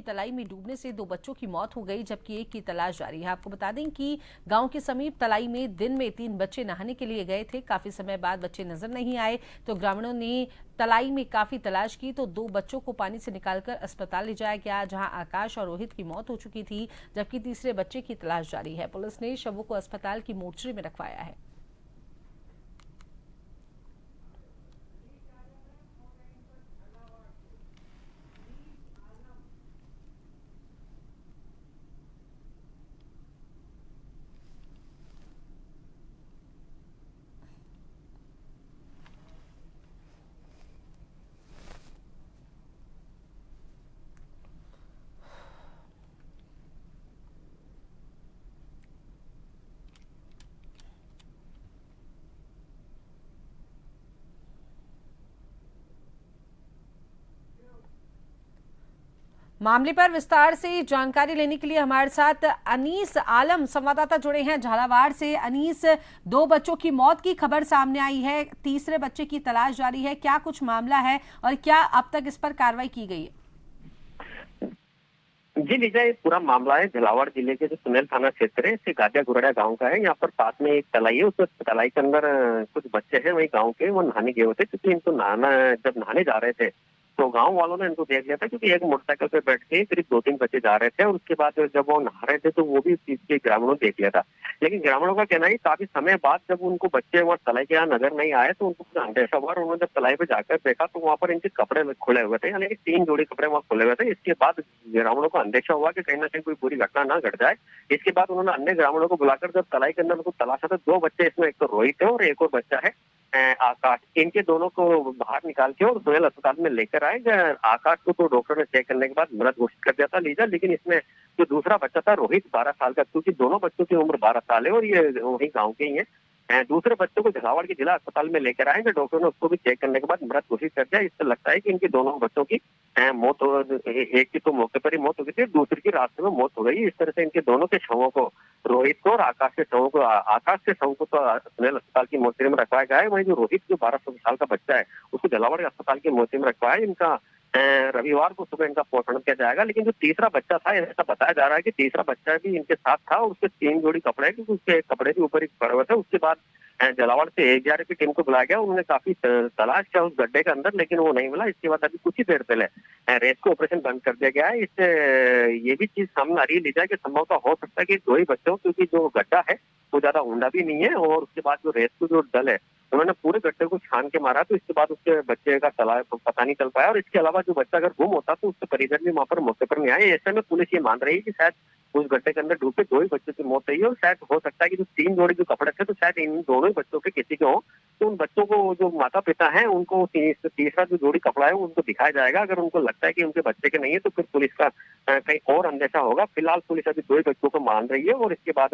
तलाई में डूबने से 2 बच्चों की मौत हो गई, जबकि एक की तलाश जारी है। आपको बता दें कि गांव के समीप तलाई में दिन में 3 बच्चे नहाने के लिए गए थे। काफी समय बाद बच्चे नजर नहीं आए तो ग्रामीणों ने तलाई में काफी तलाश की तो 2 बच्चों को पानी से निकालकर अस्पताल ले जाया गया, जहां आकाश और रोहित की मौत हो चुकी थी, जबकि तीसरे बच्चे की तलाश जारी है। पुलिस ने शवों को अस्पताल की मोर्चरी में रखवाया है। मामले पर विस्तार से जानकारी लेने के लिए हमारे साथ अनीस आलम संवाददाता जुड़े हैं झालावाड़ से। अनीस, 2 बच्चों की मौत की खबर सामने आई है, तीसरे बच्चे की तलाश जारी है, क्या कुछ मामला है और क्या अब तक इस पर कार्रवाई की गई है? जी लीजा, ये पूरा मामला है झालावाड़ जिले के जो सुनेल थाना क्षेत्र है, इससे गाजिया गुरड़ा गांव का है। यहाँ पर पास में एक तलाई है, उस तलाई के अंदर कुछ बच्चे हैं वही गांव के, वो नहाने गए होते क्योंकि इनको जब नहाने जा रहे थे तो गांव वालों ने इनको देख लिया था, क्योंकि एक मोटरसाइकिल पे बैठ के करीब 2-3 बच्चे जा रहे थे और उसके बाद जब वो नहा रहे थे तो वो भी इस चीज के ग्रामीणों ने देख लिया था। लेकिन ग्रामीणों का कहना है काफी समय बाद जब उनको बच्चे वहाँ तलाई के यहाँ नजर नहीं आए तो उनको अंदेशा हुआ और उन्होंने जब तलाई पे जाकर देखा तो वहाँ पर इनके कपड़े खुले हुए थे, यानी कि 3 जोड़ी कपड़े वहाँ खुले हुए थे। इसके बाद ग्रामीणों को अंदेशा हुआ कि कहीं ना कहीं कोई बुरी घटना ना घट जाए। इसके बाद उन्होंने अन्य ग्रामीणों को बुलाकर जब तलाई के अंदर उनको तलाशा तो 2 बच्चे, इसमें एक तो रोहित है और एक और बच्चा है आकाश, इनके दोनों को बाहर निकाल के और सुहेल अस्पताल में लेकर आए। आकाश को तो डॉक्टर ने चेक करने के बाद मृत घोषित कर दिया था लीजा, लेकिन इसमें जो दूसरा बच्चा था रोहित 12 साल का, क्योंकि दोनों बच्चों की उम्र 12 साल है और ये वही गाँव के ही है। दूसरे बच्चों को झालावाड़ के जिला अस्पताल में लेकर आए, डॉक्टर ने उसको भी चेक करने के बाद मृत घोषित कर दिया। इससे लगता है कि इनके दोनों बच्चों की मौत हो, एक की तो मौके पर ही मौत हो गई थी, दूसरी की रास्ते में मौत हो गई। इस तरह से इनके दोनों के शवों को, रोहित को और आकाश के शवों को, आकाश के शवों को तो सुनेल अस्पताल की मोर्चरी में रखवाया गया है। वहीं जो रोहित जो 12 साल का बच्चा है उसको झालावाड़ अस्पताल की मोर्चरी में रखवाया है। इनका रविवार को सुबह इनका पोस्टमार्टम किया जाएगा। लेकिन जो तीसरा बच्चा था, ऐसा बताया जा रहा है कि तीसरा बच्चा भी इनके साथ था और उसके 3 जोड़ी कपड़े, क्योंकि उसके कपड़े भी ऊपर ही पड़े हुए थे। उसके बाद झालावाड़ से एसडीआरएफ की टीम को बुलाया गया, उन्होंने काफी तलाश किया उस गड्ढे के अंदर, लेकिन वो नहीं मिला। इसके बाद अभी कुछ ही देर पहले रेस्क्यू ऑपरेशन बंद कर दिया गया है। इससे ये भी चीज सामने आ रही है लीजा कि संभवतः हो सकता है कि 2 ही बच्चे हो, क्योंकि जो गड्ढा है वो ज्यादा ऊंडा भी नहीं है और उसके बाद जो रेस्क्यू जो दल है उन्होंने पूरे गड्ढे को छान के मारा, तो इसके बाद उसके बच्चे का पता नहीं चल पाया। और इसके अलावा जो बच्चा अगर गुम होता तो उसके परिजन भी वहां पर मौके पर नहीं आए। ऐसे में पुलिस ये मान रही है कि शायद उस गड्ढे के अंदर डूब के 2 ही बच्चों की मौत हुई है और शायद हो सकता है कि जो 3 जोड़ी जो कपड़े थे तो शायद इन दोनों ही बच्चों के किसी के हो। तो उन बच्चों को जो माता पिता है उनको तीसरा जो जोड़ी कपड़ा है उनको दिखाया जाएगा। अगर उनको लगता है कि उनके बच्चे के नहीं है तो फिर पुलिस का कहीं और अंदेशा होगा। फिलहाल पुलिस अभी 2 ही बच्चों को मान रही है और इसके बाद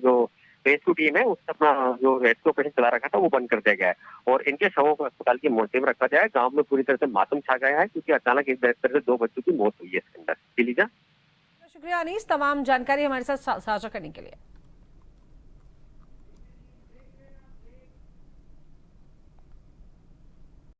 जो रेस्क्यू टीम है उसने अपना जो रेस्क्यू ऑपरेशन चला रखा था वो बंद कर दिया गया है और इनके शवों को अस्पताल की मोर्चरी में रखा जाए। गांव में पूरी तरह से मातम छा गया है, क्योंकि अचानक इस तरह से 2 बच्चों की मौत हुई है इसके अंदर। शुक्रिया अनीस, तमाम जानकारी हमारे साथ साझा करने के लिए।